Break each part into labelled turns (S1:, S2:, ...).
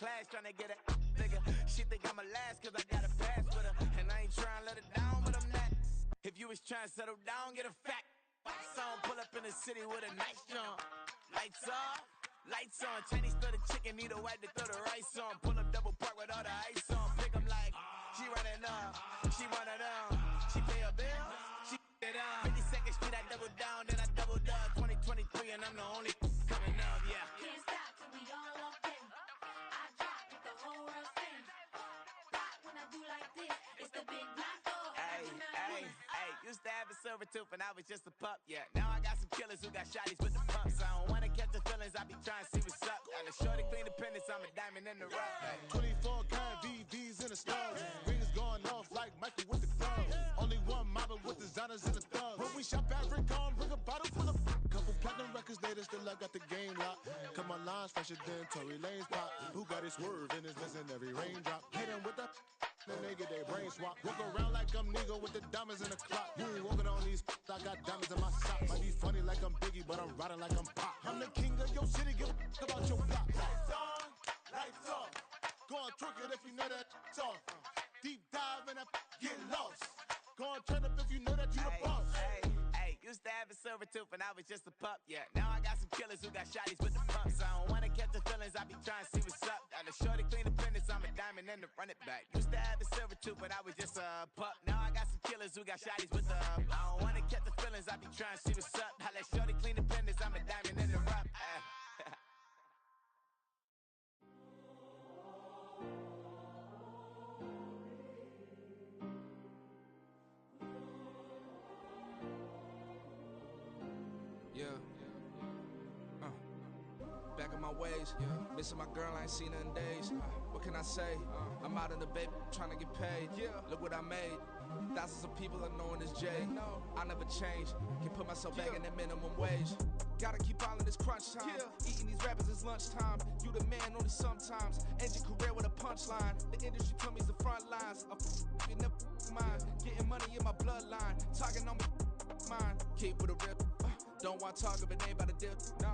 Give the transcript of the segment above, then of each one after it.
S1: class trying to get a figure. She think I'm a last cause I got a pass with her. And I ain't trying to let her down, but I'm not. If you was trying to settle down, get a fat song. Pull up in the city with a nice jump. Lights off, lights on. Chinese throw the chicken, need a wipe to throw the rice on. Pull up double park with all the ice on. Pick 'em like, she running up, she one of them. She pay her bills, she it up. 52nd Street, I double down, then I doubled up. 2023 and I'm the only coming up, yeah.
S2: Can't stop till we all locked in. I drop with the whole world sing. Pop when I do like this, it's the big black dog.
S1: Hey, used to have a silver tooth and I was just a pup, yeah. Now I got some killers who got shotties with the pumps. I don't wanna catch the feelings, I be trying to see what's up. And the shorty clean the pendants, I'm a diamond in the rough.
S3: 24 karat VVs in the stars. Rings going off like Michael with the gloves. Only one model with designers in the thugs. When we shop at Rick on, bring a bottle full of couple platinum records later, still I got the game locked. Come on, lines fresher than Tory Lane's pop. Who got his swerve and is missing every raindrop? Hit them with the then they get their brain swap. Walk around like I'm Nego with the diamonds in the clock. You ain't walking on these, I got diamonds in my socks. Might be funny like I'm Biggie, but I'm riding like I'm Pop. I'm the king of your city, give a about your block. Lights on, lights off. Go on, twerk it if you know that off. Deep dive and get lost. Go on, turn up if you know that you the boss.
S1: Hey, used to have a silver tooth and I was just a pup, yeah. Now I got some killers who got shotties with the pumps. I don't wanna catch the feelings, I be trying to see what's up. Got the shorty clean the pendants, I'm a diamond and to run it back. Used to have a silver tooth, but I was just a pup. Now I got some killers who got shotties with the I don't wanna catch the feelings, I be trying to see what's up. I let shorty clean the pendants, I'm a diamond in the rough.
S4: Yeah. Back in my ways, missing my girl, I ain't seen her in days. What can I say? I'm out in the baby, trying to get paid. Look what I made. Thousands of people are knowing this Jay. I never change. Can put myself back in that minimum wage. Gotta keep all in this crunch time. Eating these rappers is lunchtime. You the man only sometimes. End your career with a punchline. The industry told me it's the front lines. I'm in the mind. Getting money in my bloodline. Talking on me mine. Keep with a real. Don't want to talk if it ain't about a deal.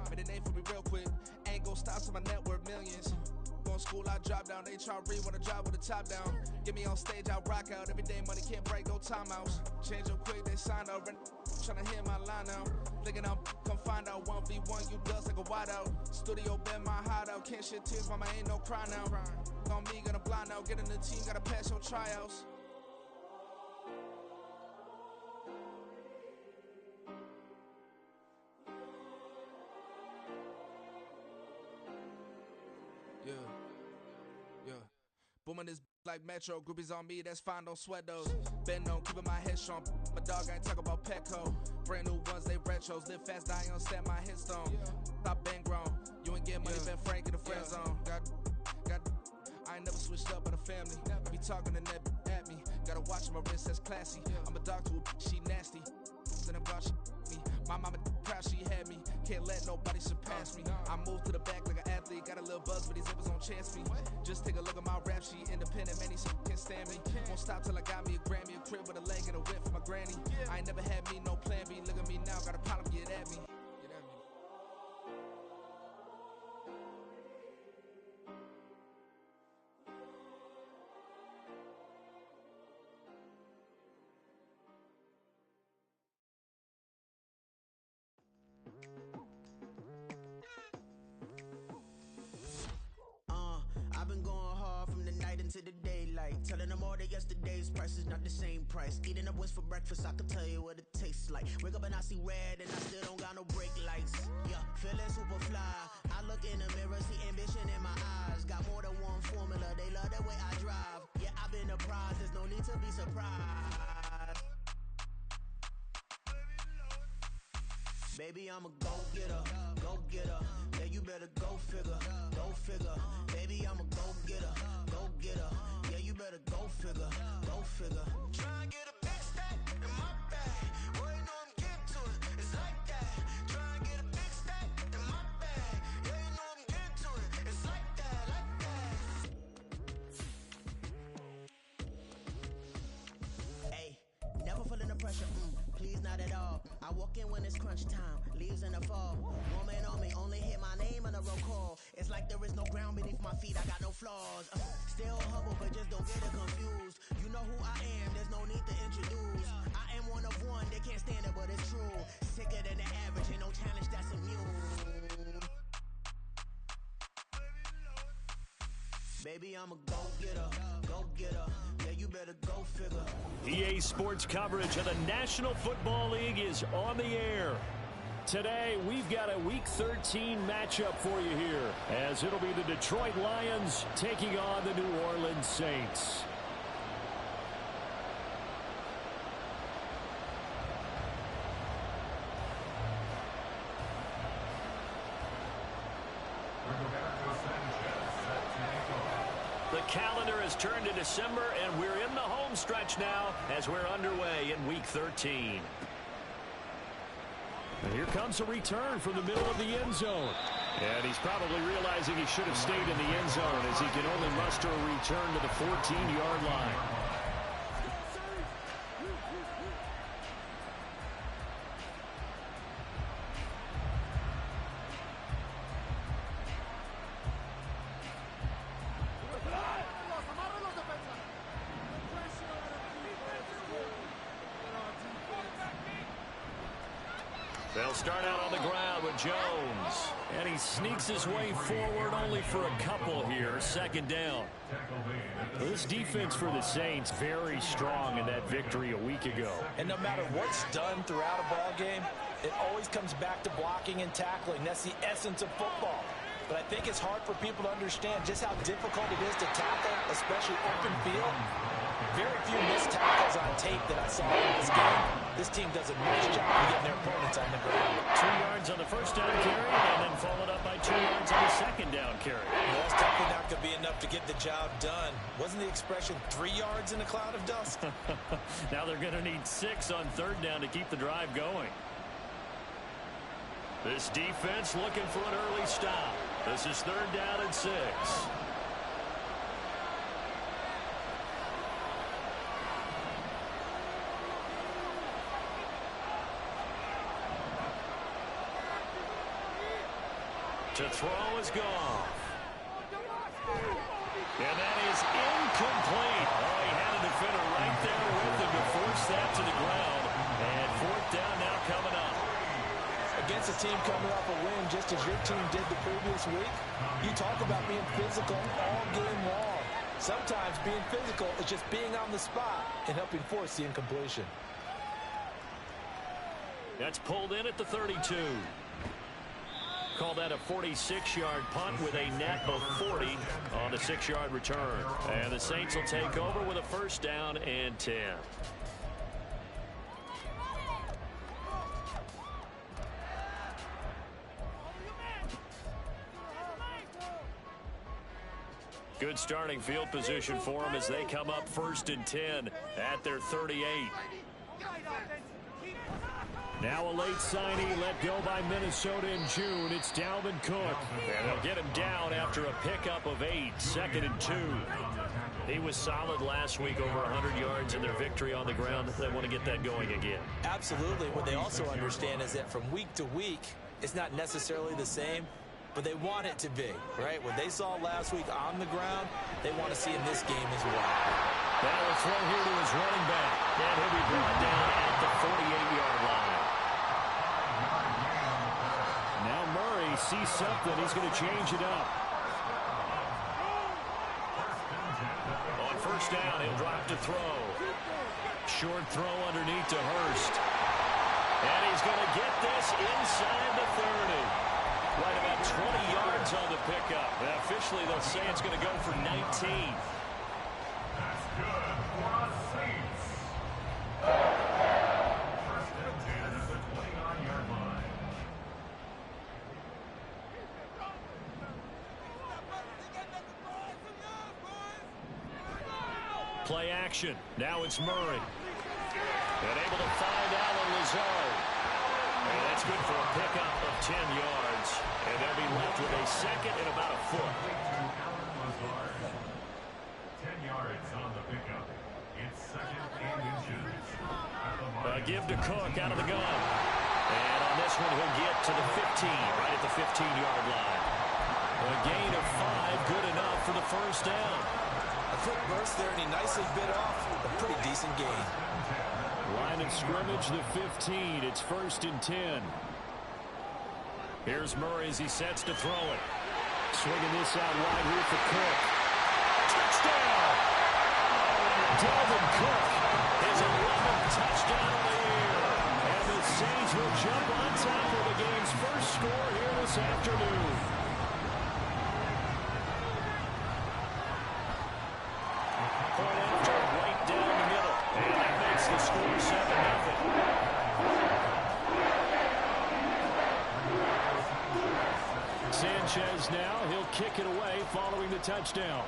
S4: But it ain't for me real quick. Ain't gon' stop till my net worth millions. Going school, I drop down. They try to read when I drop with the top down. Get me on stage, I rock out. Every day money can't break, no timeouts. Change up quick, they sign up. Tryna hear my line now. Thinking I'm come find out 1v1, you dust like a wideout. Studio been my hideout. Can't shed tears, mama ain't no cry now. On me, gonna blind out. Get in the team, gotta pass your tryouts. Yeah. Booming this like Metro. Groupies on me, that's fine, don't sweat those. Been on, keeping my head strong. My dog ain't talk about Petco. Brand new ones, they retros. Live fast, die on set my headstone. Stop been grown. You ain't get money, been Frank in the friend zone. Got. I ain't never switched up on the family. Be talking to that at me. Gotta watch my wrist, that's classy. I'm a dog to a she nasty. Then I'm gone, she me. My mama proud she had me. Can't let nobody surpass me. I moved to the back like an athlete. Got a little buzz, but these zippers don't chance me. Just take a look at my rap sheet. Independent, man, these can't stand me. Won't stop till I got me a Grammy, a crib with a leg and a whip for my granny. I ain't never had me no plan B. Look at me now, got a problem, get at me.
S5: I've been going hard from the night into the daylight. Telling them all that yesterday's price is not the same price. Eating up what's for breakfast, I can tell you what it tastes like. Wake up and I see red and I still don't got no brake lights. Yeah, feeling super fly. I look in the mirror, see ambition in my eyes. Got more than one formula, they love the way I drive. Yeah, I've been a prize, there's no need to be surprised. Baby, I'm a go-getter, go-getter. Yeah, you better go figure, go figure. Baby, I'm a go-getter, go-getter. Yeah, you better go figure, go figure. Try and get a big stack in my bag. Boy, you know I'm getting to it, it's like that. Try and get a big stack in my bag. Yeah, you know I'm getting to it, it's like that, like that. Hey, never feeling the pressure, please not at all. I I walk in when it's crunch time, leaves in the fall. Woman on me, only hit my name on the roll call. It's like there is no ground beneath my feet, I got no flaws. Still humble, but just don't get it confused. You know who I am, there's no need to introduce. I am one of one, they can't stand it, but it's true. Sicker than the average, ain't no challenge that's immune. Baby, I'm a go-getter, go-getter. Yeah, you better go figure.
S6: EA Sports coverage of the National Football League is on the air. Today, we've got a Week 13 matchup for you here, as it'll be the Detroit Lions taking on the New Orleans Saints. The calendar has turned to December, and we're in the home stretch now as we're underway in Week 13. And here comes a return from the middle of the end zone. And he's probably realizing he should have stayed in the end zone as he can only muster a return to the 14-yard line. They'll start out on the ground with Jones. And he sneaks his way forward only for a couple here. Second down. This defense for the Saints very strong in that victory a week ago.
S7: And no matter what's done throughout a ball game, it always comes back to blocking and tackling. That's the essence of football. But I think it's hard for people to understand just how difficult it is to tackle, especially open field. Very few missed tackles on tape that I saw in this game. This team does a nice job of getting their opponents on the ground.
S6: 2 yards on the first down carry, and then followed up by 2 yards on the second down carry.
S7: Well, that's definitely not going to be enough to get the job done. Wasn't the expression 3 yards in a cloud of dust?
S6: Now they're going to need 6 on third down to keep the drive going. This defense looking for an early stop. This is third down and 6. To throw is gone. And that is incomplete. Oh, he had a defender right there with him to force that to the ground. And fourth down now coming up.
S7: Against a team coming off a win just as your team did the previous week, you talk about being physical all game long. Sometimes being physical is just being on the spot and helping force the incompletion.
S6: That's pulled in at the 32. Call that a 46-yard punt with a net of 40 on the 6-yard return. And the Saints will take over with a first down and 10. Good starting field position for them as they come up first and 10 at their 38. Now a late signee let go by Minnesota in June. It's Dalvin Cook. And they'll get him down after a pickup of 8, second and 2. He was solid last week, over 100 yards in their victory on the ground. They want to get that going again.
S7: Absolutely. What they also understand is that from week to week, it's not necessarily the same, but they want it to be, right? What they saw last week on the ground, they want to see in this game as well.
S6: Now a throw here to his running back. And he'll be brought down at the 48-yard line. Now Murray sees something. He's going to change it up. On first down, he'll drop to throw. Short throw underneath to Hurst. And he's going to get this inside the 30. Right about 20 yards on the pickup. And officially, they'll say it's going to go for 19.
S8: That's good for us Saints. First and 10 at the 29-yard line.
S6: Play action. Now it's Murray. And able to find Alan Lazard. And that's good for a pickup of 10 yards. And they'll be left with a second and about a foot.
S8: 10 yards on the pickup. It's second and inches.
S6: Give to Cook out of the gun. one he'll get to the 15, right at the 15-yard line. A gain of 5, good enough for the first down.
S7: A quick burst there, and he nicely bit off a pretty decent gain.
S6: Line of scrimmage, the 15. It's 1st and 10. Here's Murray as he sets to throw it. Swinging this out wide here for Cook. Touchdown! Dalvin Cook, his 11th touchdown of the year. And the Saints will jump on top of the game's first score here this afternoon. Point after, right down the middle. And that makes the score 7-0. Sanchez now, he'll kick it away following the touchdown.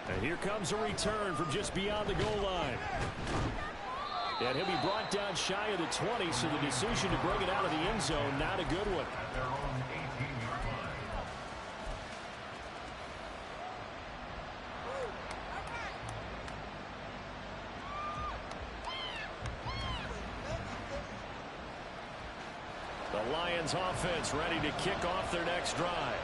S6: And here comes a return from just beyond the goal line. And he'll be brought down shy of the 20, so the decision to bring it out of the end zone, not a good one.
S8: At their own 18-yard line.
S6: The Lions offense ready to kick off their next drive.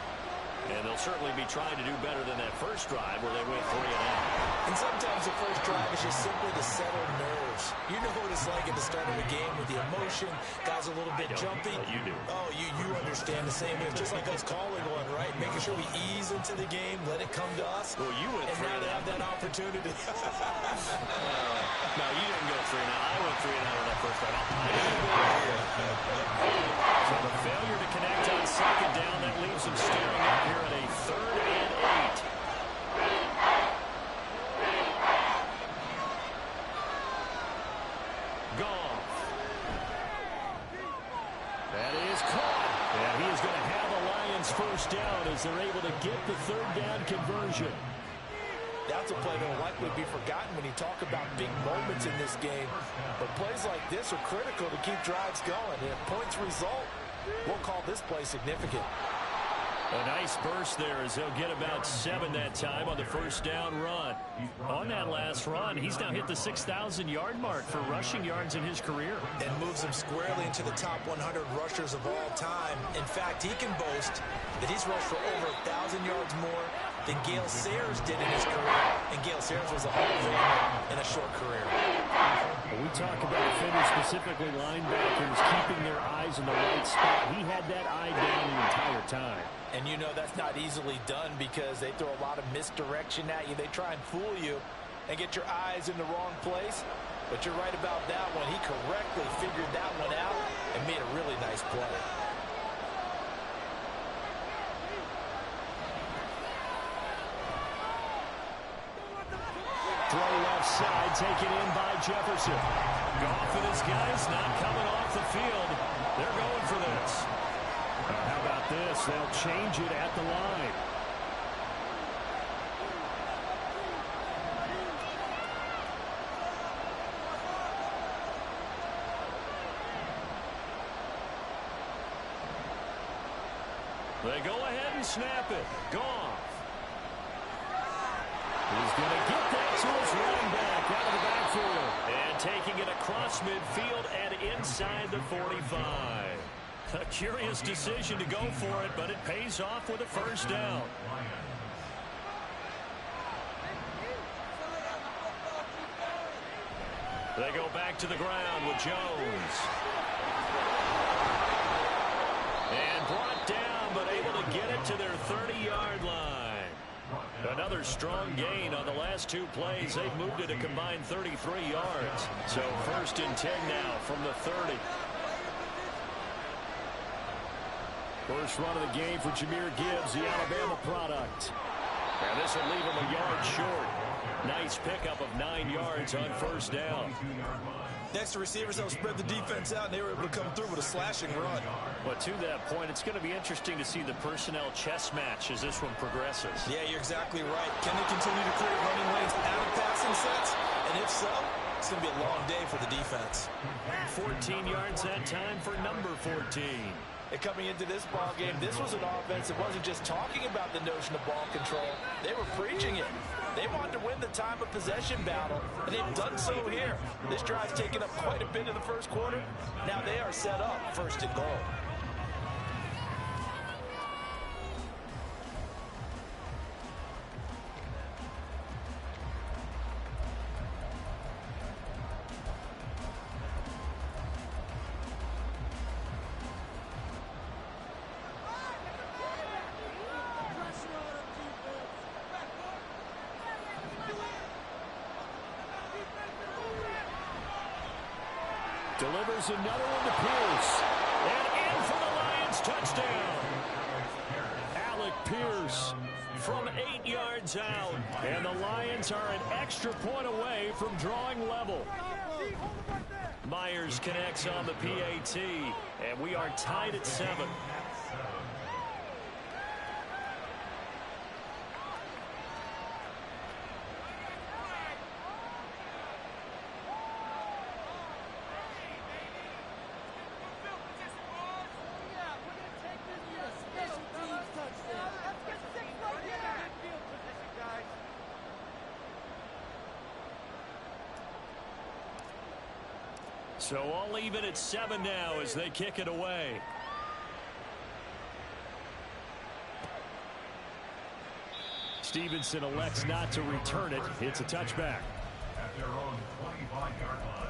S6: And they'll certainly be trying to do better than that first drive where they went 3 and out.
S7: And sometimes the first drive is just simply to settle nerves. You know what it's like at the start of a game with the emotion. Guys a little bit jumpy.
S6: You do.
S7: Oh, you understand the same here. Just like us calling one, right? Making sure we ease into the game, let it come to us.
S6: Well, you went 3
S7: and now
S6: and
S7: they
S6: out.
S7: have that opportunity.
S6: No, you didn't go 3 and out. I went 3 and out on that first drive. So the failure to connect on second down, that leaves them staring up here at a 3rd and 8. Goff. That is caught. And he is going to have a Lions first down as they're able to get the 3rd down conversion.
S7: That's a play that will likely be forgotten when you talk about big moments in this game. But plays like this are critical to keep drives going. And if points result, we'll call this play significant.
S6: A nice burst there as they'll get about 7 that time on the first down run. On that last run, he's now hit the 6,000-yard mark for rushing yards in his career.
S7: And moves him squarely into the top 100 rushers of all time. In fact, he can boast that he's rushed for over 1,000 yards more than Gale Sayers did in his career. And Gale Sayers was a Hall of Famer in a short career.
S6: When we talk about defenders, specifically linebackers, keeping their eyes in the right spot, he had that eye down the entire time.
S7: And you know that's not easily done because they throw a lot of misdirection at you. They try and fool you and get your eyes in the wrong place. But you're right about that one. He correctly figured that one out and made a really nice play.
S6: Throw left side, taken in by Jefferson. Goff and his guys not coming off the field. They're going for this. How about this? They'll change it at the line. They go ahead and snap it. Goff. He's going to get that to his running back out of the backfield. And taking it across midfield and inside the 45. A curious decision to go for it, but it pays off with a first down. They go back to the ground with Jones. And brought down, but able to get it to their 30-yard line. Another strong gain on the last 2 plays. They've moved it a combined 33 yards. So 1st and 10 now from the 30. First run of the game for Jahmyr Gibbs, the Alabama product. And this will leave him a yard short. Nice pickup of 9 yards on first down.
S7: Next, the receivers have spread the defense out, and they were able to come through with a slashing run.
S6: But to that point, it's going to be interesting to see the personnel chess match as this one progresses.
S7: Yeah, you're exactly right. Can they continue to create running lanes out of passing sets? And if so, it's going to be a long day for the defense.
S6: 14 yards that time for number 14.
S7: And coming into this ball game, this was an offense that wasn't just talking about the notion of ball control. They were preaching it. They want to win the time of possession battle, and they've done so here. This drive's taken up quite a bit in the first quarter. Now they are set up first and goal.
S6: Delivers another one to Pierce. And in for the Lions touchdown. Alec Pierce from 8 yards out. And the Lions are an extra point away from drawing level. Myers connects on the PAT. And we are tied at 7. So all even at 7 now as they kick it away. Stevenson elects not to return it. It's a touchback.
S8: At their own 25-yard line.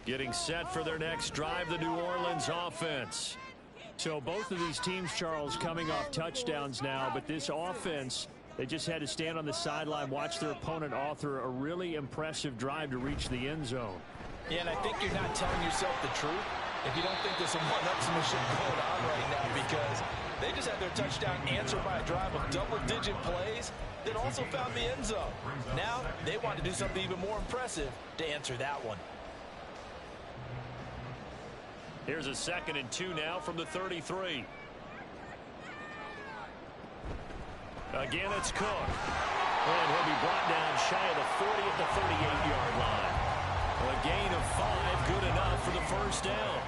S6: Getting set for their next drive, the New Orleans offense. So both of these teams, Charles, coming off touchdowns now, but this offense, they just had to stand on the sideline, watch their opponent author a really impressive drive to reach the end zone.
S7: Yeah, and I think you're not telling yourself the truth if you don't think there's some one-upsmanship going on right now, because they just had their touchdown answered by a drive of double-digit plays that also found the end zone. Now they want to do something even more impressive to answer that one.
S6: Here's a 2nd and 2 now from the 33. Again, it's Cook. And he'll be brought down shy of the 40 at the 38-yard line. A gain of 5, good enough for the first down.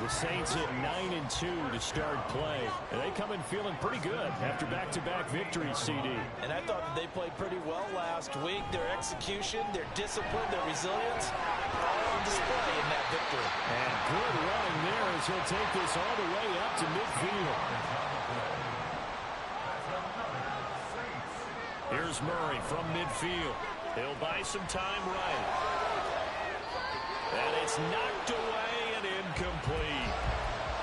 S6: The Saints at 9-2 to start play. And they come in feeling pretty good after back-to-back victories, CD.
S7: And I thought that they played pretty well last week. Their execution, their discipline, their resilience, all on display in that victory.
S6: And good running there as he'll take this all the way up to midfield. Here's Murray from midfield. He'll buy some time right. And it's knocked away and incomplete.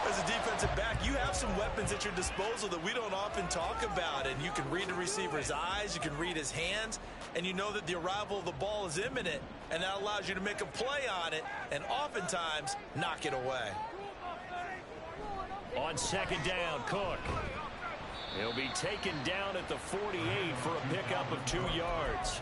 S9: As a defensive back, you have some weapons at your disposal that we don't often talk about. And you can read the receiver's eyes, you can read his hands, and you know that the arrival of the ball is imminent. And that allows you to make a play on it and oftentimes knock it away.
S6: On 2nd down, Cook. He'll be taken down at the 48 for a pickup of 2 yards.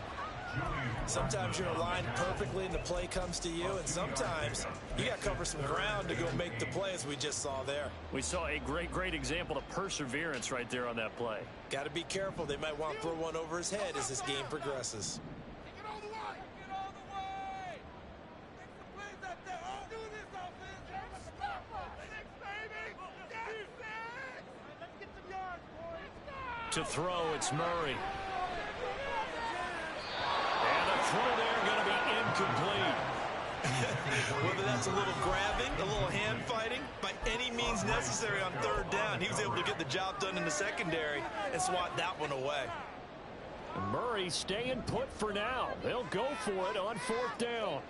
S7: Sometimes you're aligned perfectly and the play comes to you, and sometimes you got to cover some ground to go make the play, as we just saw there.
S6: We saw a great example of perseverance right there on that play.
S7: Got to be careful. They might want to throw one over his head as this game progresses.
S6: To throw, it's Murray. And the throw there going to be incomplete.
S9: Whether that's a little grabbing, a little hand fighting, by any means necessary on 3rd down, he was able to get the job done in the secondary and swat that one away.
S6: Murray staying put for now. They'll go for it on 4th down.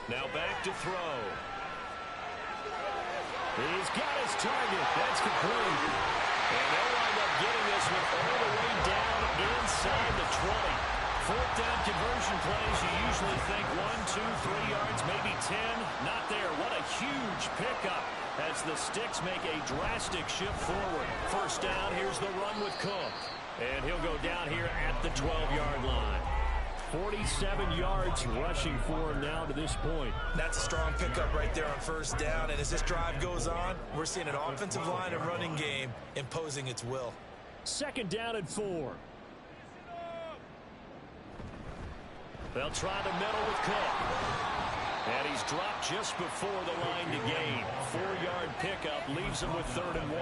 S6: Now back to throw. He's got his target. That's complete. And they'll wind up getting this one all the way down inside the 20. 4th down conversion plays, you usually think 1, 2, 3 yards, maybe 10. Not there. What a huge pickup as the Sticks make a drastic shift forward. 1st down, here's the run with Cook. And he'll go down here at the 12-yard line. 47 yards rushing for him now to this point.
S9: That's a strong pickup right there on first down. And as this drive goes on, we're seeing an offensive line and running game imposing its will.
S6: Second down and 4. They'll try the middle with Cook. And he's dropped just before the line to gain. 4-yard pickup leaves him with 3rd and 1.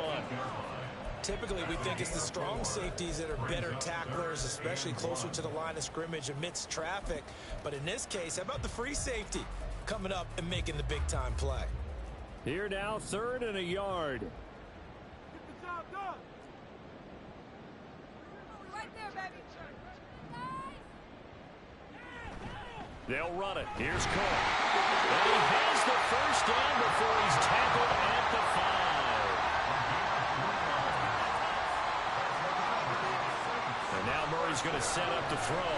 S9: Typically, we think it's the strong safeties that are better tacklers, especially closer to the line of scrimmage amidst traffic. But in this case, how about the free safety coming up and making the big-time play?
S6: Here now, 3rd and a yard.
S10: Get the job done. Right there, baby.
S6: They'll run it. Here's Cole. And he has the first down before he's tackled at the 5. And now Murray's going to set up to throw.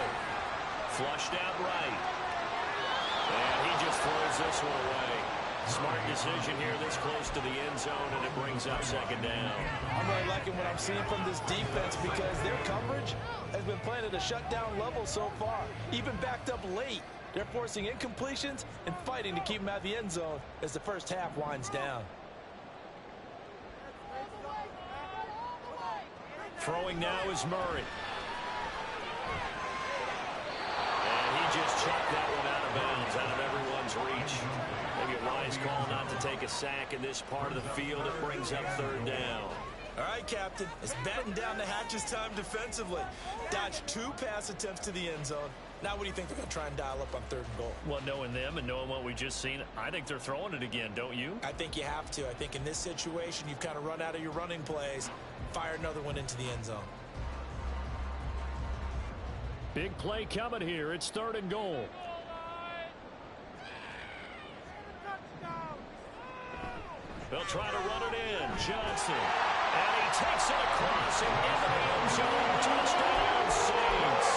S6: Flushed out right. And he just throws this one away. Smart decision here this close to the end zone, and it brings up 2nd down.
S7: I'm really liking what I'm seeing from this defense because their coverage has been playing at a shutdown level so far. Even backed up late, they're forcing incompletions and fighting to keep them out of the end zone as the first half winds down.
S6: Throwing now is Murray. And he just chucked that one out of bounds, out of everyone's reach. Maybe a wise call not to take a sack in this part of the field. It brings up 3rd down.
S9: All right, Captain. It's batten down the hatches time defensively. Dodged 2 pass attempts to the end zone. Now what do you think they're going to try and dial up on 3rd and goal?
S6: Well, knowing them and knowing what we just seen, I think they're throwing it again, don't you?
S9: I think you have to. I think in this situation, you've kind of run out of your running plays. Fire another one into the end zone.
S6: Big play coming here. It's 3rd and goal. They'll try to run it in. Johnson. And he takes it across and into the end zone. Touchdown, Saints.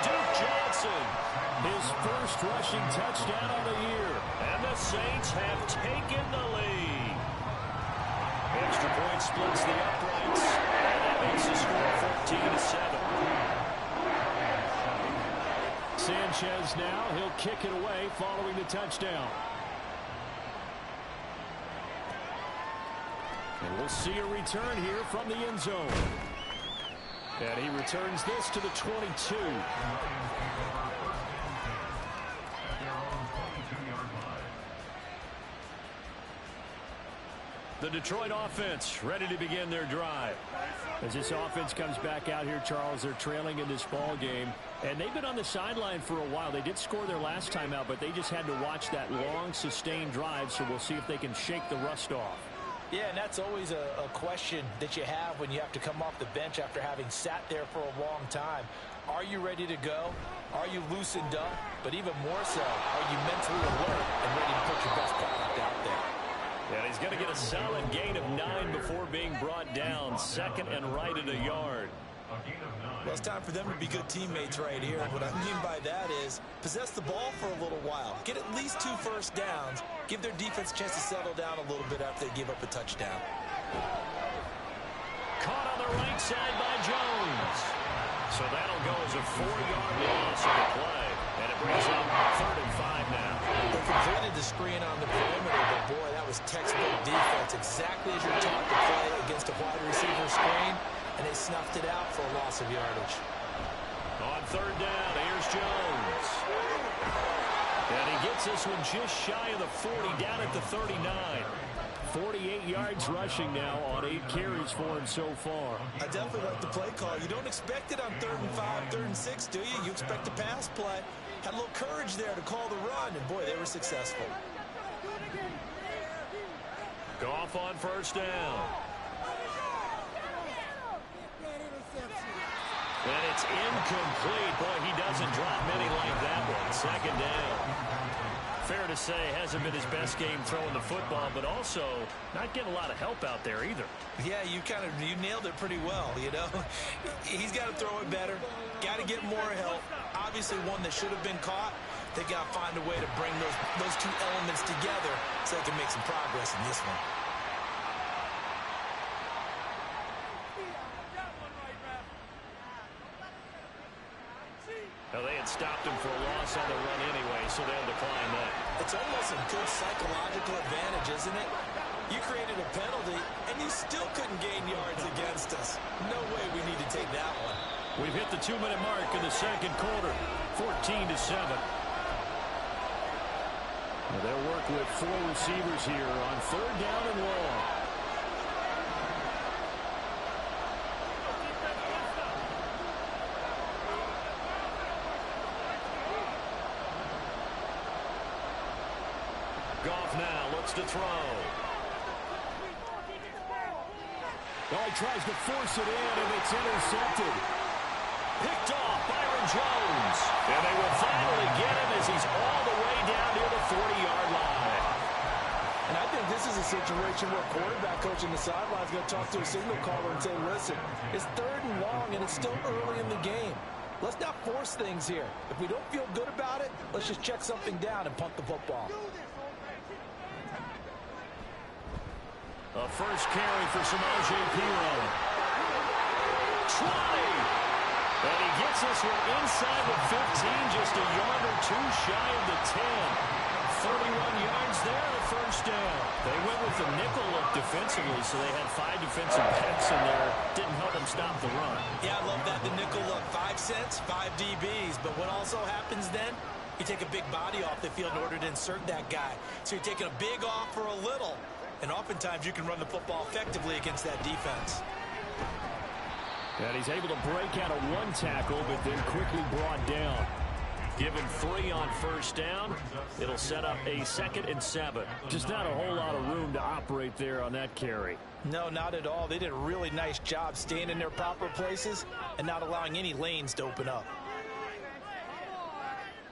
S6: Duke Johnson, his first rushing touchdown of the year. And the Saints have taken the lead. Extra point splits the uprights. And that makes the score 14-7. Sanchez now. He'll kick it away following the touchdown. And we'll see a return here from the end zone. And he returns this to the 22. The Detroit offense ready to begin their drive. As this offense comes back out here, Charles, they're trailing in this ball game. And they've been on the sideline for a while. They did score their last time out, but they just had to watch that long, sustained drive. So we'll see if they can shake the rust off.
S7: Yeah, and that's always a question that you have when you have to come off the bench after having sat there for a long time. Are you ready to go? Are you loosened up? But even more so, are you mentally alert and ready to put your best product out there?
S6: And he's going to get a solid gain of 9 before being brought down. 2nd and right at a yard.
S9: Well, it's time for them to be good teammates right here. What I mean by that is possess the ball for a little while. Get at least 2 first downs. Give their defense a chance to settle down a little bit after they give up a touchdown.
S6: Caught on the right side by Jones. So that'll go as a 4-yard loss on the play. And it brings up 3rd and 5 now.
S9: They completed the screen on the perimeter, but boy, that was textbook defense. Exactly as you're taught to play against a wide receiver screen. And they snuffed it out for a loss of yardage.
S6: On 3rd down, here's Jones. And he gets this one just shy of the 40, down at the 39. 48 yards rushing now on 8 carries for him so far.
S9: I definitely like the play call. You don't expect it on 3rd and 5, 3rd and 6, do you? You expect a pass play. Had a little courage there to call the run, and boy, they were successful.
S6: Goff on 1st down. And it's incomplete. Boy, he doesn't drop many like that one. 2nd down. Fair to say, hasn't been his best game throwing the football, but also not getting a lot of help out there either.
S9: Yeah, you nailed it pretty well, you know. He's got to throw it better. Got to get more help. Obviously one that should have been caught. They got to find a way to bring those 2 elements together so they can make some progress in this one.
S6: Well, they had stopped him for a loss on the run anyway, so they'll decline that.
S7: It's almost a good psychological advantage, isn't it? You created a penalty, and you still couldn't gain yards against us. No way we need to take that one.
S6: We've hit the 2-minute mark in the second quarter, 14-7. They'll work with 4 receivers here on 3rd down and long. Goff now looks to throw. Oh, he tries to force it in, and it's intercepted. Picked off Byron Jones. And they will finally get him as he's all the way down near the 40-yard line.
S7: And I think this is a situation where quarterback coach in the sideline is going to talk to a signal caller and say, listen, it's 3rd and long, and it's still early in the game. Let's not force things here. If we don't feel good about it, let's just check something down and punt the football.
S6: A first carry for Samaje Perine. 20. And he gets this one inside the 15, just a yard or 2 shy of the 10. 31 yards there, the first down. They went with the nickel look defensively, so they had 5 defensive backs in there. Didn't help them stop the run.
S7: Yeah, I love that, the nickel look. 5 cents, 5 DBs. But what also happens then? You take a big body off the field in order to insert that guy. So you're taking a big off for a little. And oftentimes you can run the football effectively against that defense.
S6: And he's able to break out of 1 tackle, but then quickly brought down. Given 3 on first down, it'll set up a 2nd and 7. Just not a whole lot of room to operate there on that carry.
S7: No, not at all. They did a really nice job staying in their proper places and not allowing any lanes to open up.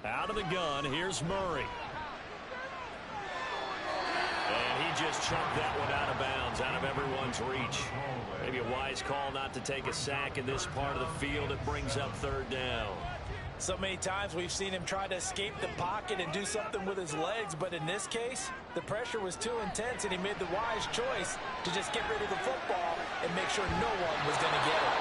S6: Out of the gun, here's Murray. And he just chucked that one out of bounds, out of everyone's reach. Maybe a wise call not to take a sack in this part of the field. It brings up 3rd down.
S7: So many times we've seen him try to escape the pocket and do something with his legs, but in this case, the pressure was too intense, and he made the wise choice to just get rid of the football and make sure no one was going to get it.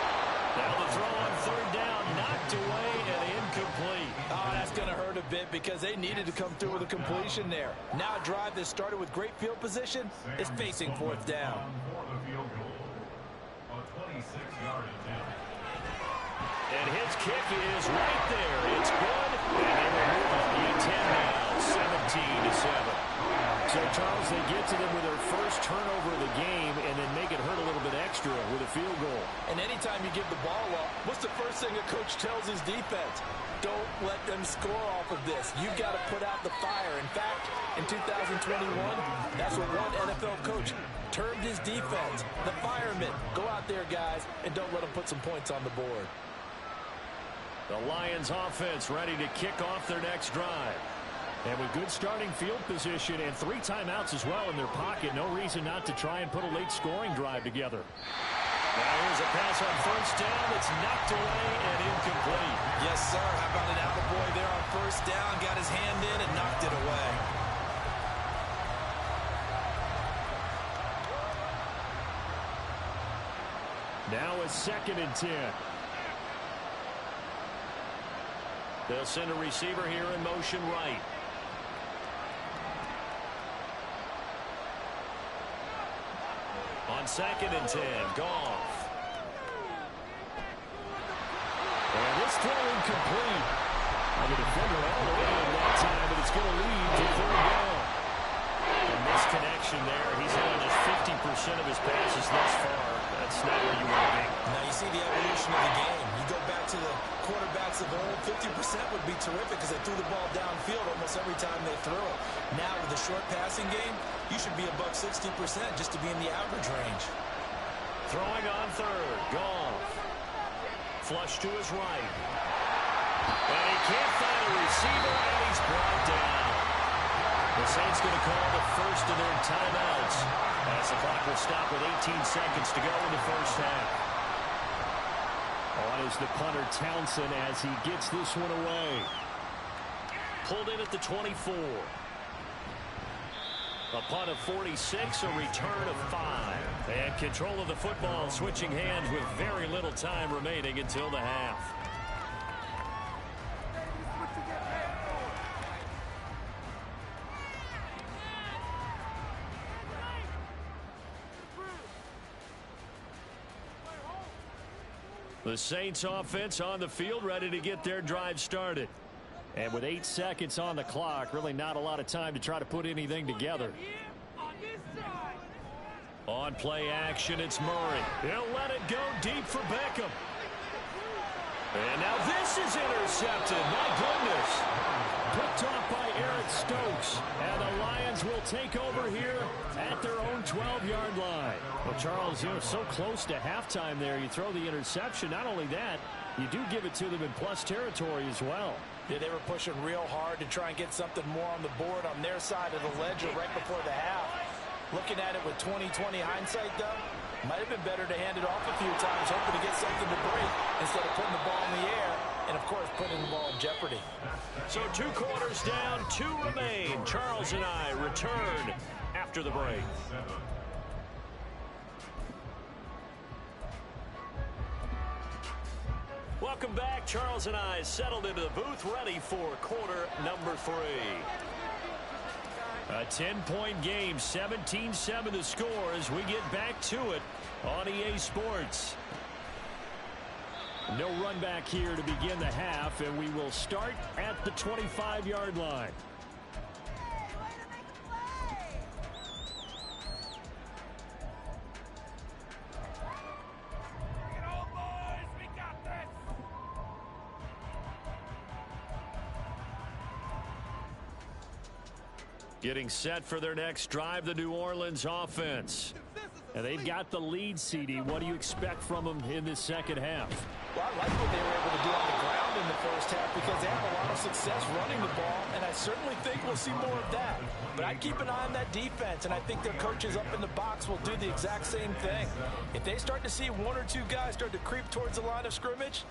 S6: Now the throw on 3rd down, knocked away and incomplete.
S7: Oh, that's going to hurt a bit because they needed to come through with a completion there. Now a drive that started with great field position is facing 4th down.
S6: And his kick is right there. It's good. And they will move on to 10 now, 17-7. So, Charles, they get to them with their first turnover of the game and then make it hurt a little bit extra with a field goal.
S7: And anytime you give the ball up, what's the first thing a coach tells his defense? Don't let them score off of this. You've got to put out the fire. In fact, in 2021, that's what one NFL coach termed his defense. The firemen. Go out there, guys, and don't let them put some points on the board.
S6: The Lions offense ready to kick off their next drive. And with good starting field position and 3 timeouts as well in their pocket, no reason not to try and put a late scoring drive together. Now here's a pass on first down that's knocked away and incomplete.
S7: Yes, sir. How about an attaboy there on first down? Got his hand in and knocked it away.
S6: Now a 2nd and 10. They'll send a receiver here in motion right. On 2nd and 10, Goff. And this throw incomplete. And the defender all the way in that time, but it's going to lead to 3rd down. A misconnection there. He's had just 50% of his passes thus far. That's not where you want to be.
S7: Now you see the evolution of the game. You go back to the quarterbacks of old, 50% would be terrific because they threw the ball downfield almost every time they threw it. Now with the short passing game, you should be above 60% just to be in the average range.
S6: Throwing on 3rd, Goff. Flush to his right. And he can't find a receiver, and he's brought down. The Saints going to call the first of their timeouts as the clock will stop with 18 seconds to go in the first half. On is the punter Townsend as he gets this one away. Pulled in at the 24. A punt of 46, a return of 5. And control of the football switching hands with very little time remaining until the half. The Saints offense on the field, ready to get their drive started. And with 8 seconds on the clock, really not a lot of time to try to put anything together. On play action, it's Murray. He'll let it go deep for Beckham. And now this is intercepted. My goodness. Picked off by Eric Stokes. And the Lions will take over here at their own 12-yard line. Well, Charles, so close to halftime there. You throw the interception. Not only that, you do give it to them in plus territory as well.
S7: Yeah, they were pushing real hard to try and get something more on the board on their side of the ledger right before the half. Looking at it with 20/20 hindsight, though, might have been better to hand it off a few times, hoping to get something to break instead of putting the ball in the air and, of course, putting the ball in jeopardy.
S6: So 2 quarters down, 2 remain. Charles and I return after the break. Welcome back. Charles and I settled into the booth, ready for quarter number 3. A 10-point game, 17-7 the score as we get back to it on EA Sports. No run back here to begin the half, and we will start at the 25-yard line. Getting set for their next drive, the New Orleans offense. And they've got the lead, CD. What do you expect from them in this second half?
S7: Well, I like what they were able to do on the ground in the first half because they have a lot of success running the ball, and I certainly think we'll see more of that. But I'd keep an eye on that defense, and I think their coaches up in the box will do the exact same thing. If they start to see 1 or 2 guys start to creep towards the line of scrimmage,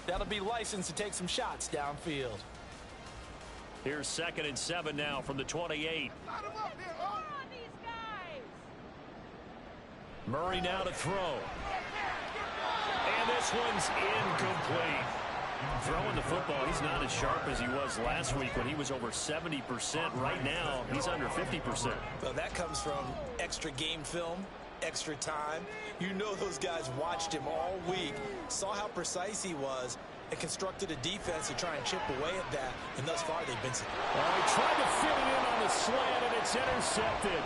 S7: that'll be licensed to take some shots downfield.
S6: Here's 2nd and 7 now from the 28. Murray now to throw. And this one's incomplete. Throwing the football, he's not as sharp as he was last week when he was over 70%. Right now, he's under 50%.
S7: Well, that comes from extra game film, extra time. You know those guys watched him all week, saw how precise he was, and constructed a defense to try and chip away at that, and thus far they've been successful.
S6: He tried to fit it in on the slant, and it's intercepted.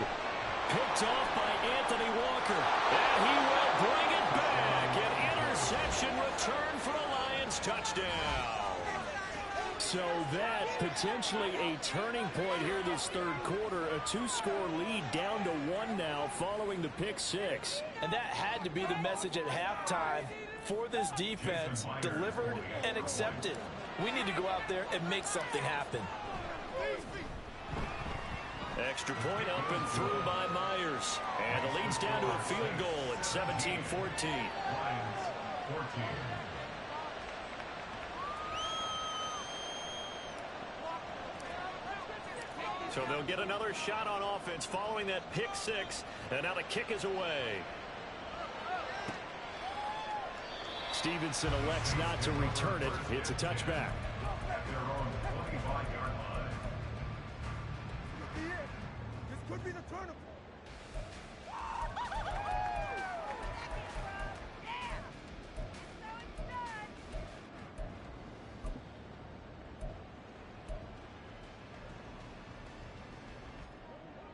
S6: Picked off by Anthony Walker, and he will bring it back. An interception return for a Lions touchdown. So that potentially a turning point here this third quarter. A 2-score lead down to 1 now following the pick 6.
S7: And that had to be the message at halftime for this defense, delivered and accepted. We need to go out there and make something happen.
S6: Extra point up and through by Myers. And the lead's down to a field goal at 17-14. So they'll get another shot on offense following that pick 6. And now the kick is away. Stevenson elects not to return it. It's a touchback.
S10: This could be the turning point.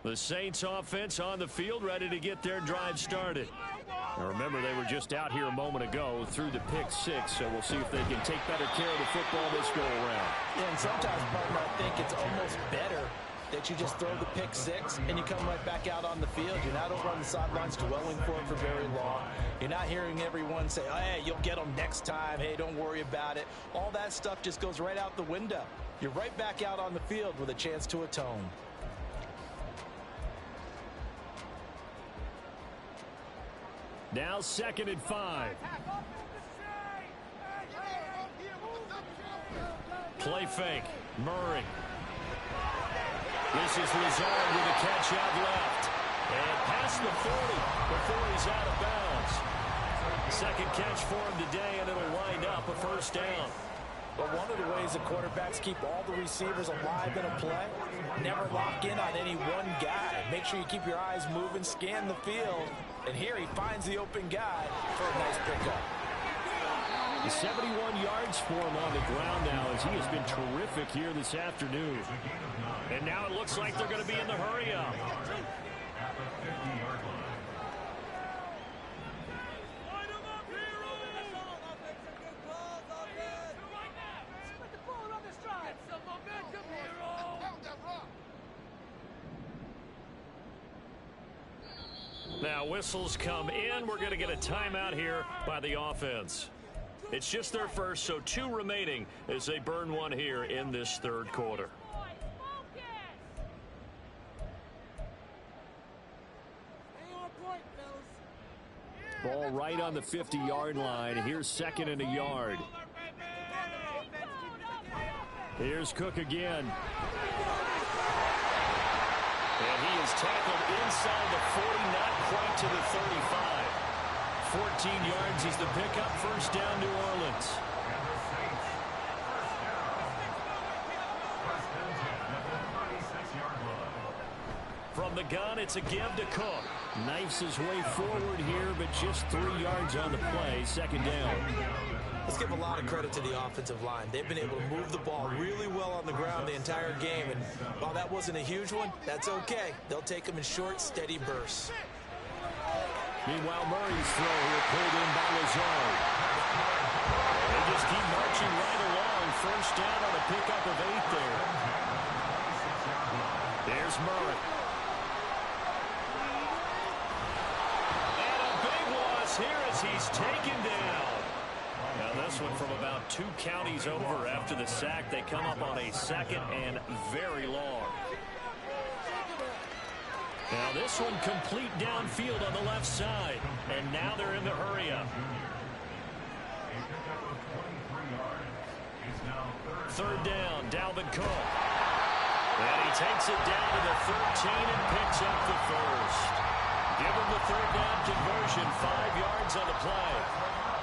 S6: The Saints offense on the field, ready to get their drive started. Now remember, they were just out here a moment ago through the pick 6, so we'll see if they can take better care of the football this go-around.
S7: Yeah, and sometimes, partner, I think it's almost better that you just throw the pick 6 and you come right back out on the field. You're not over on the sidelines dwelling for it for very long. You're not hearing everyone say, oh, hey, you'll get them next time. Hey, don't worry about it. All that stuff just goes right out the window. You're right back out on the field with a chance to atone.
S6: Now 2nd and 5. Play fake. Murray. This is Lazard with a catch out left. And past the 40 before he's out of bounds. Second catch for him today, and it'll wind up a first down.
S7: But one of the ways the quarterbacks keep all the receivers alive in a play, never lock in on any one guy. Make sure you keep your eyes moving, scan the field. And here he finds the open guy for a nice pickup.
S6: 71 yards for him on the ground now as he has been terrific here this afternoon. And now it looks like they're going to be in the hurry-up.
S8: At the 50-yard line.
S6: Now whistles come in. We're going to get a timeout here by the offense. It's just their first, so 2 remaining as they burn one here in this third quarter. Ball right on the 50-yard line. Here's 2nd and a yard. Here's Cook again. And he is tackled inside the 40, not quite to the 35. 14 yards is the pickup. First down, New Orleans. From the gun, it's a give to Cook. Knifes his way forward here, but just 3 yards on the play. 2nd down.
S7: Let's give a lot of credit to the offensive line. They've been able to move the ball really well on the ground the entire game. And while that wasn't a huge one, that's okay. They'll take them in short, steady bursts.
S6: Meanwhile, Murray's throw here pulled in by Lazard. They just keep marching right along. First down on a pickup of 8 there. There's Murray. And a big loss here as he's taken down. Now this one from about 2 counties over after the sack. They come up on a 2nd and very long. Now this one complete downfield on the left side. And now they're in the hurry-up. 3rd down, Dalvin Cook. And he takes it down to the 13 and picks up the first. Give him the 3rd down conversion, 5 yards on the play.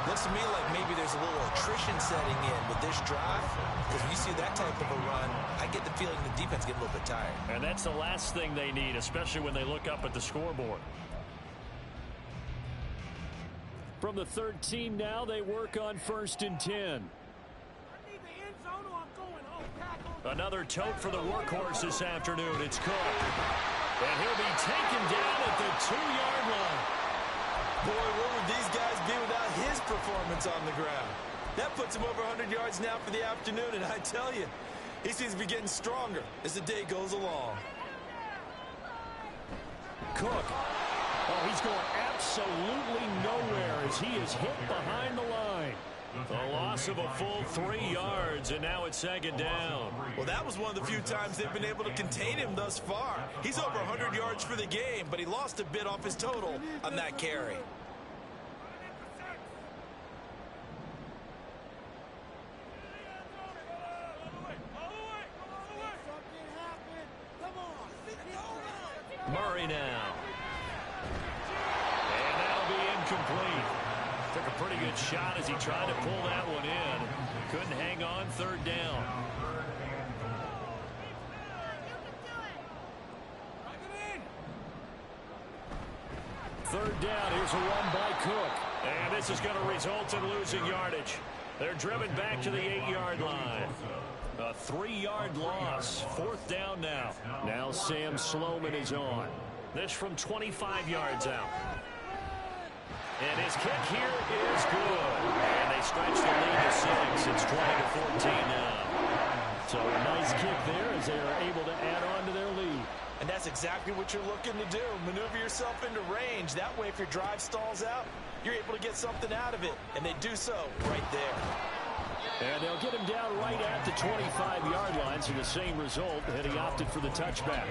S7: Looks to me like maybe there's a little attrition setting in with this drive. Because when you see that type of a run, I get the feeling the defense get a little bit tired.
S6: And that's the last thing they need, especially when they look up at the scoreboard. From the 13 now, they work on 1st and 10. Another tote for the workhorse this afternoon. It's Cook. And he'll be taken down at the 2-yard line.
S7: Boy, where would these guys be without his performance on the ground? That puts him over 100 yards now for the afternoon, and I tell you, he seems to be getting stronger as the day goes along.
S6: Cook. Oh, he's going absolutely nowhere as he is hit behind the line. A loss of a full 3 yards, and now it's 2nd down.
S7: Well, that was one of the few times they've been able to contain him thus far. He's over 100 yards for the game, but he lost a bit off his total on that carry.
S6: Murray now. And that'll be incomplete. Took a pretty good shot as he tried to pull that one in. Couldn't hang on. 3rd down. Third down. Here's a run by Cook. And this is going to result in losing yardage. They're driven back to the 8-yard line. A 3-yard loss. 4th down now. Now Sam Sloman is on. This from 25 yards out. And his kick here is good. And they stretch the lead to 6. It's 20-14 now. So a nice kick there as they are able to add on to their lead.
S7: And that's exactly what you're looking to do. Maneuver yourself into range. That way, if your drive stalls out, you're able to get something out of it. And they do so right there.
S6: And they'll get him down right at the 25-yard line. So the same result, and he opted for the touchback.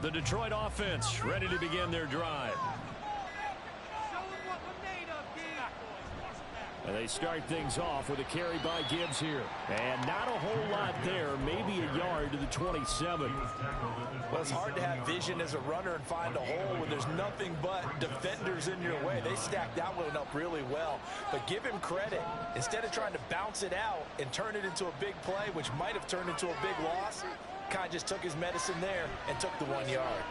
S6: The Detroit offense ready to begin their drive. And they start things off with a carry by Gibbs here. And not a whole lot there, maybe a yard to the 27.
S7: Well, it's hard to have vision as a runner and find a hole when there's nothing but defenders in your way. They stacked that one up really well. But give him credit. Instead of trying to bounce it out and turn it into a big play, which might have turned into a big loss, kind of just took his medicine there and took the 1 yard.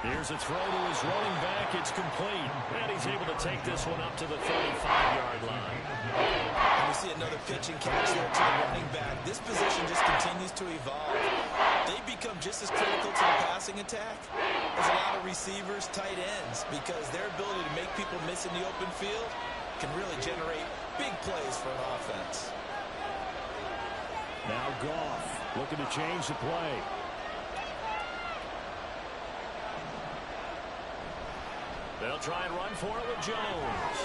S6: Here's a throw to his running back. It's complete. And he's able to take this one up to the 35-yard line.
S7: And we see another pitch and catch there to the running back. This position just continues to evolve. They become just as critical to the passing attack as a lot of receivers, tight ends, because their ability to make people miss in the open field can really generate big plays for an offense.
S6: Now Goff looking to change the play. They'll try and run for it with Jones.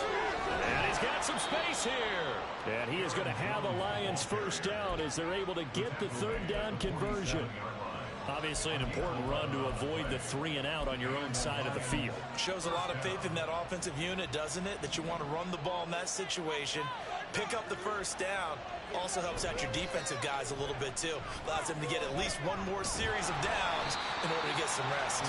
S6: And he's got some space here. And he is going to have a Lions first down as they're able to get the third down conversion. Obviously an important run to avoid the 3 and out on your own side of the field.
S7: Shows a lot of faith in that offensive unit, doesn't it? That you want to run the ball in that situation, pick up the first down. Also helps out your defensive guys a little bit too. Allows them to get at least one more series of downs in order to get some rest.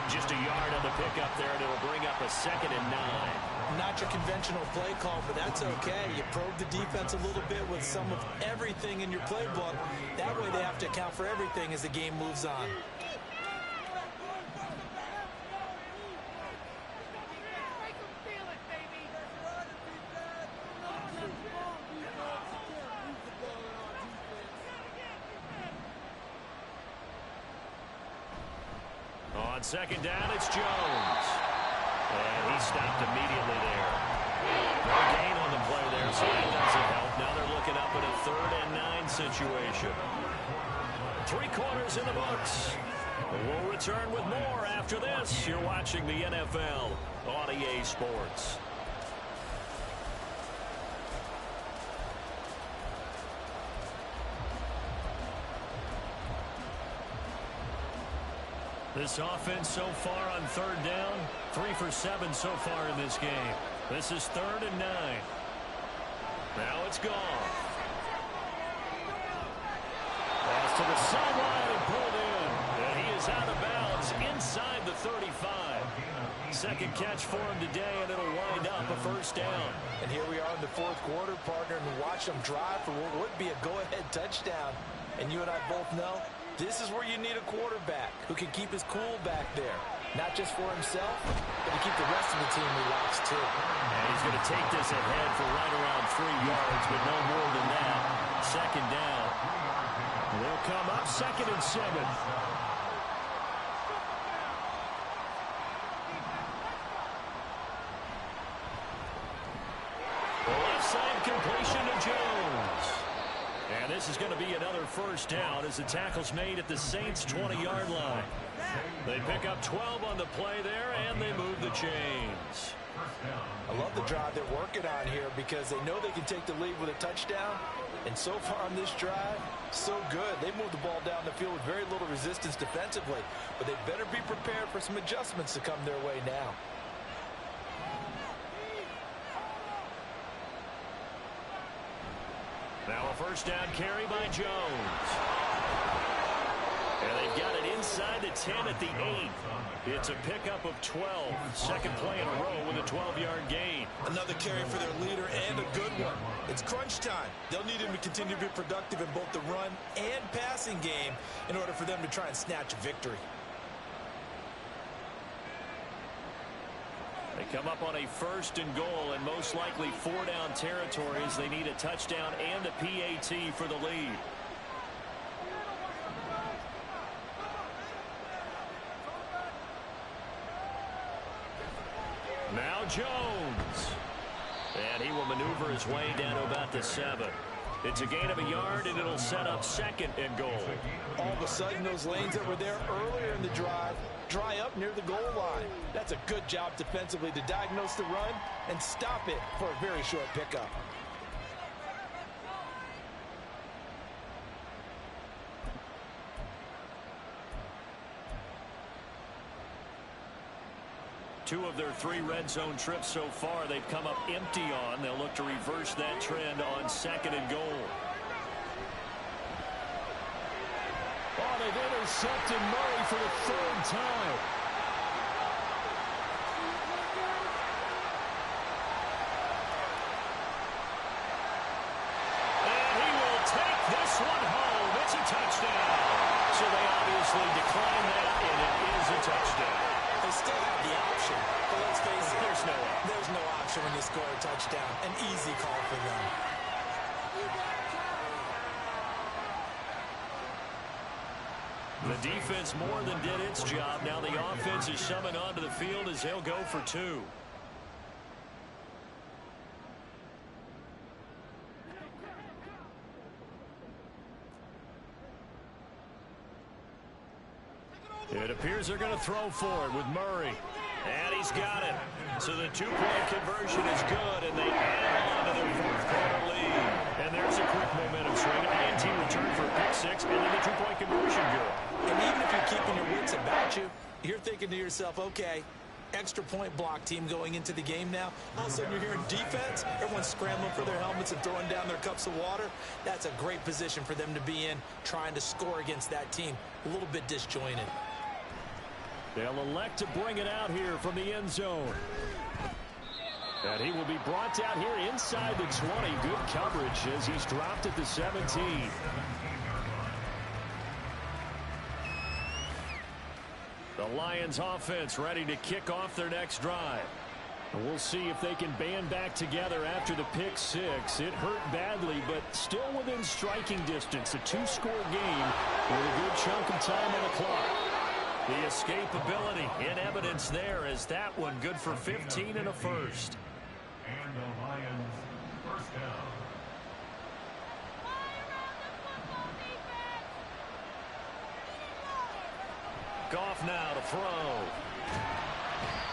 S6: Just a yard on the pickup there, and it'll bring up a 2nd and 9.
S7: Not your conventional play call, but that's okay. You probe the defense a little bit with some of everything in your playbook. That way they have to account for everything as the game moves on.
S6: On 2nd down, it's Jones. And he stopped immediately there. No gain on the play there, so that doesn't help. Now they're looking up at a 3rd and 9 situation. 3 quarters in the books. We'll return with more after this. You're watching the NFL on EA Sports. This offense so far on 3rd down, 3 for 7 so far in this game. This is 3rd and 9. Now it's gone. Pass to the sideline and pulled in. And he is out of bounds inside the 35. 2nd catch for him today, and it'll wind up a first down.
S7: And here we are in the 4th quarter, partner, and watch them drive for what would be a go-ahead touchdown. And you and I both know this is where you need a quarterback who can keep his cool back there. Not just for himself, but to keep the rest of the team relaxed, too.
S6: And he's going to take this ahead for right around 3 yards, but no more than that. 2nd down. They'll come up 2nd and 7. The left side completion to Jones. And this is going to be another first down as the tackle's made at the Saints' 20-yard line. They pick up 12 on the play there, and they move the chains.
S7: I love the drive they're working on here because they know they can take the lead with a touchdown. And so far on this drive, so good. They moved the ball down the field with very little resistance defensively. But they better be prepared for some adjustments to come their way now.
S6: Now a first down carry by Jones. And they've got it inside the 10 at the 8. It's a pickup of 12. 2nd play in a row with a 12-yard gain.
S7: Another carry for their leader and a good one. It's crunch time. They'll need him to continue to be productive in both the run and passing game in order for them to try and snatch a victory.
S6: They come up on a 1st and goal and most likely 4-down territories. They need a touchdown and a PAT for the lead. Now Jones. And he will maneuver his way down to about the 7. It's a gain of a yard, and it'll set up 2nd and goal.
S7: All of a sudden, those lanes that were there earlier in the drive dry up near the goal line. That's a good job defensively to diagnose the run and stop it for a very short pickup.
S6: 2 of their 3 red zone trips so far they've come up empty on. They'll look to reverse that trend on 2nd and goal.
S11: Oh, they've intercepted Murray for the 3rd time.
S6: And he will take this one home. It's a touchdown. So they obviously decline that, and it is a touchdown.
S7: They still have the option, but let's face it, there's no option when you score a touchdown. An easy call for them.
S6: The defense more than did its job. Now the offense is summoned onto the field as they'll go for 2. It appears they're going to throw for it with Murray. And he's got it. So the 2-point conversion is good, and they add on to their 4th-quarter lead. And there's a quick momentum swing. A&T return for a pick 6, and then the 2-point conversion good.
S7: And even if you're keeping your wits about you, you're thinking to yourself, okay, extra point block team going into the game now. All of a sudden you're hearing defense. Everyone's scrambling for their helmets and throwing down their cups of water. That's a great position for them to be in, trying to score against that team. A little bit disjointed.
S6: They'll elect to bring it out here from the end zone. And he will be brought down here inside the 20. Good coverage as he's dropped at the 17. The Lions offense ready to kick off their next drive. And we'll see if they can band back together after the pick 6. It hurt badly, but still within striking distance. A 2-score game with a good chunk of time on the clock. The escapability in evidence there as that one good for 15 and a first.
S8: And the Lions first down.
S6: Goff now to throw.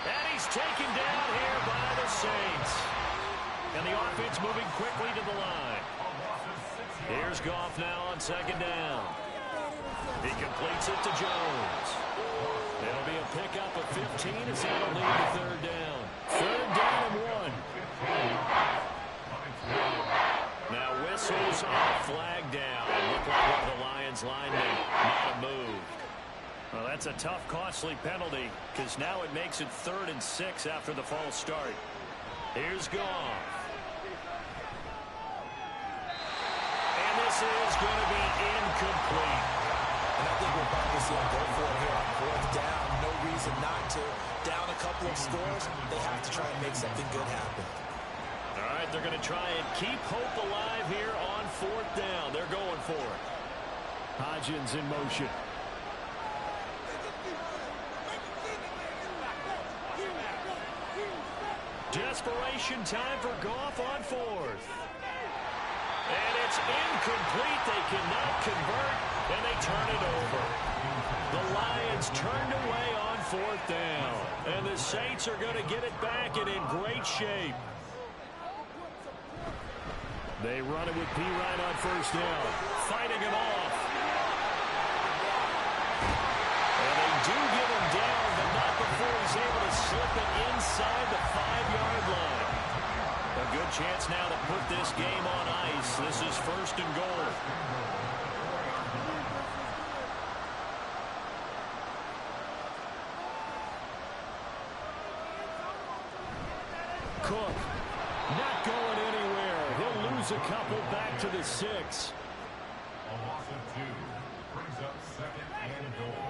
S6: And he's taken down here by the Saints. And the offense moving quickly to the line. Here's Goff now on 2nd down. He completes it to Jones. It'll be a pickup of 15 as that'll lead to 3rd down. 3rd down and 1. Now whistles and a flag down. It looked like one of the Lions linemen might have moved. Well, that's a tough, costly penalty because now it makes it 3rd and 6 after the false start. Here's Goff. And this is going to be incomplete.
S7: And I think we'll probably see them go for it here on 4th down. No reason not to. Down a couple of scores, they have to try and make something good happen.
S6: All right, they're going to try and keep hope alive here on 4th down. They're going for it. Hodgins in motion. Desperation time for Goff on 4th. And it's incomplete. They cannot convert, and they turn it over. The Lions turned away on 4th down, and the Saints are going to get it back and in great shape. They run it with P. Ryan on 1st down, fighting him off. And they do get him down, but not before he's able to slip it inside the 5-yard line. A good chance now to put this game on ice. This is 1st and goal. Cook not going anywhere. He'll lose a couple back to the 6.
S8: A loss of 2 brings up 2nd and goal.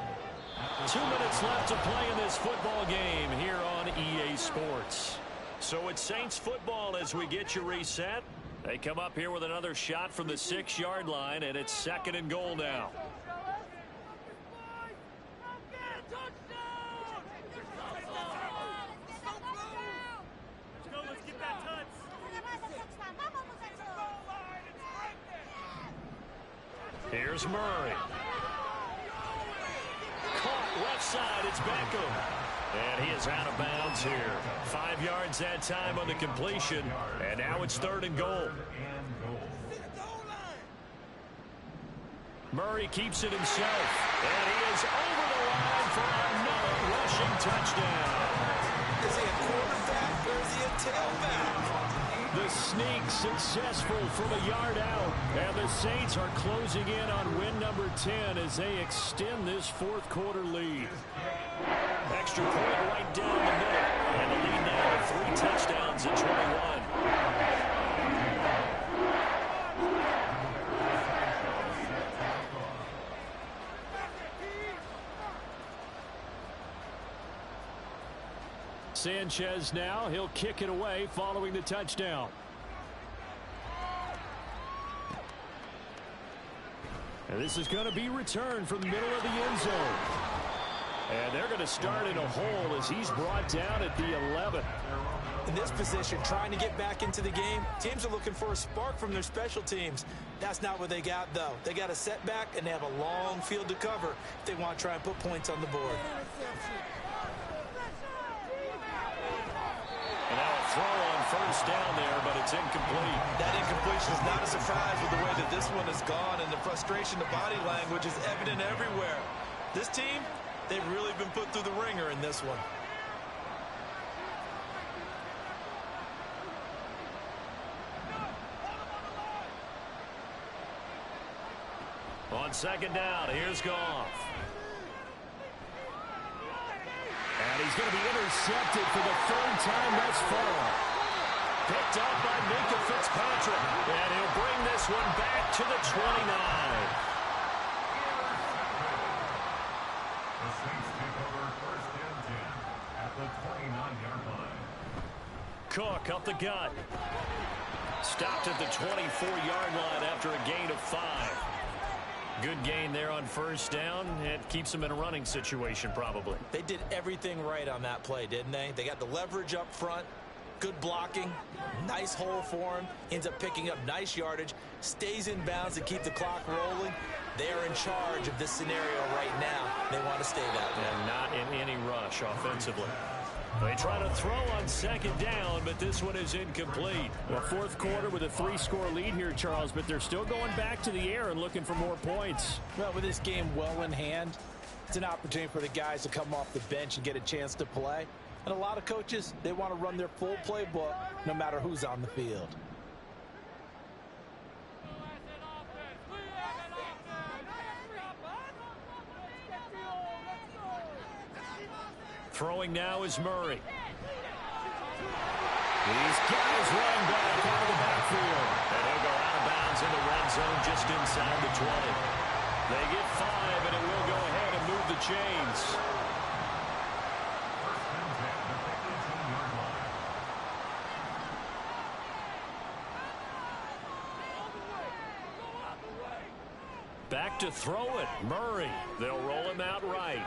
S6: 2 minutes left to play in this football game here on EA Sports. So it's Saints football as we get you reset. They come up here with another shot from the 6-yard line, and it's 2nd and goal now. Here's Murray. Caught left side. It's Beckham. And he is out of bounds here. 5 yards that time on the completion. And now it's 3rd and goal. Murray keeps it himself. And he is over the line for another rushing touchdown.
S7: Is he a quarterback or is he a tailback?
S11: The sneak successful from a yard out. And the Saints are closing in on win number 10 as they extend this fourth quarter lead.
S6: Extra point right down the middle. And the lead now to 3 touchdowns at 21.
S11: Sanchez now, he'll kick it away following the touchdown. And this is going to be returned from the middle of the end zone. And they're going to start in a hole as he's brought down at the 11.
S7: In this position, trying to get back into the game, teams are looking for a spark from their special teams. That's not what they got, though. They got a setback, and they have a long field to cover if they want to try and put points on the board.
S6: And now a throw on first down there, but it's incomplete.
S9: That incompletion is not a surprise with the way that this one has gone, and the frustration, the body language is evident everywhere. This team, they've really been put through the ringer in this one.
S6: On second down, here's Goff.
S11: And he's going to be intercepted for the third time thus far.
S6: Picked up by Minka Fitzpatrick. And he'll bring this one back to the 29.
S8: The Saints take over first and 10 at the 29-yard line.
S6: Cook up the gut. Stopped at the 24-yard line after a gain of 5. Good gain there on first down. It keeps them in a running situation, probably.
S7: They did everything right on that play, didn't they? They got the leverage up front, good blocking, nice hole for him, ends up picking up nice yardage, stays in bounds to keep the clock rolling. They are in charge of this scenario right now. They want to stay that way.
S6: And not in any rush offensively. They try to throw on second down, but this one is incomplete.
S11: Well, fourth quarter with a 3-score lead here, Charles, but they're still going back to the air and looking for more points.
S7: Well, with this game well in hand, it's an opportunity for the guys to come off the bench and get a chance to play. And a lot of coaches, they want to run their full playbook no matter who's on the field.
S6: Throwing now is Murray. He's got his run back out of the backfield. And he'll go out of bounds in the red zone just inside the 20. They get 5, and it will go ahead and move the chains.
S8: First and 10 at the 18-yard line.
S6: Back to throw it. Murray. They'll roll him out right.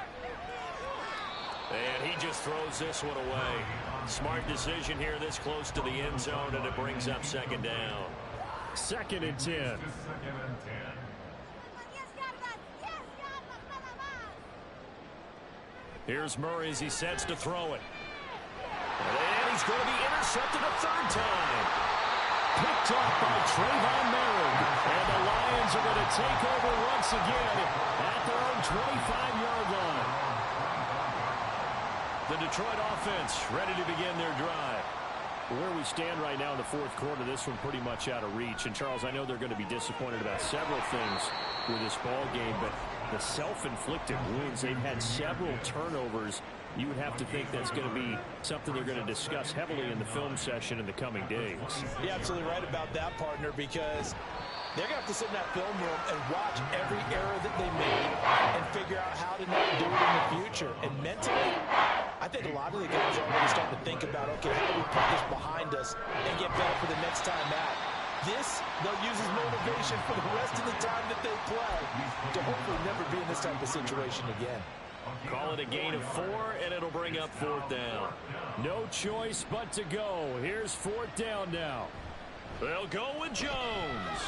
S6: And he just throws this one away. Smart decision here this close to the end zone, and it brings up second down.
S11: Second and 10.
S8: Second and 10.
S6: Here's Murray as he sets to throw it. And he's going to be intercepted a third time.
S11: Picked off by Trayvon Merritt. And the Lions are going to take over once again at their own 25-yard line.
S6: The Detroit offense ready to begin their drive.
S11: Where we stand right now in the fourth quarter, this one pretty much out of reach. And, Charles, I know they're going to be disappointed about several things with this ball game, but the self-inflicted wounds, they've had several turnovers. You would have to think that's going to be something they're going to discuss heavily in the film session in the coming days.
S7: You're absolutely right about that, partner, because they're going to have to sit in that film room and watch every error that they made and figure out how to not do it in the future. And mentally, I think a lot of the guys are already starting to think about, okay, how do we put this behind us and get better for the next time out? This, they'll use as motivation for the rest of the time that they play to hopefully never be in this type of situation again.
S6: Call it a gain of 4, and it'll bring up fourth down.
S11: No choice but to go. Here's fourth down now.
S6: They'll go with Jones.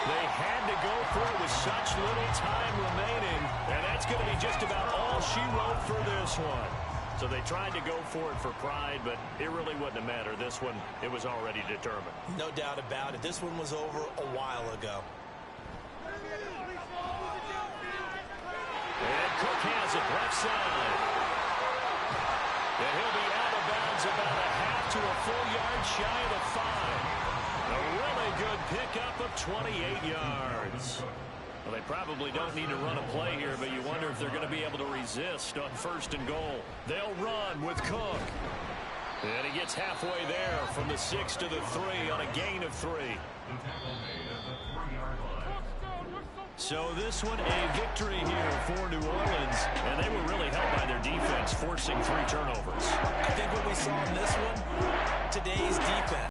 S6: They had to go for it with such little time remaining, and that's going to be just about all she wrote for this one. So they tried to go for it for pride, but it really wouldn't have mattered. This one, it was already determined.
S7: No doubt about it. This one was over a while ago.
S6: And Cook has it left side. And he'll be out of bounds gains about a half to a full yard shy of the 5. A really good pickup of 28 yards. Well, they probably don't need to run a play here, but you wonder if they're going to be able to resist on 1st and goal. They'll run with Cook. And he gets halfway there from the 6 to the 3 on a gain of 3. So this one a victory here for New Orleans, and they were really helped by their defense, forcing 3 turnovers.
S7: I think what we saw in this one, today's defense.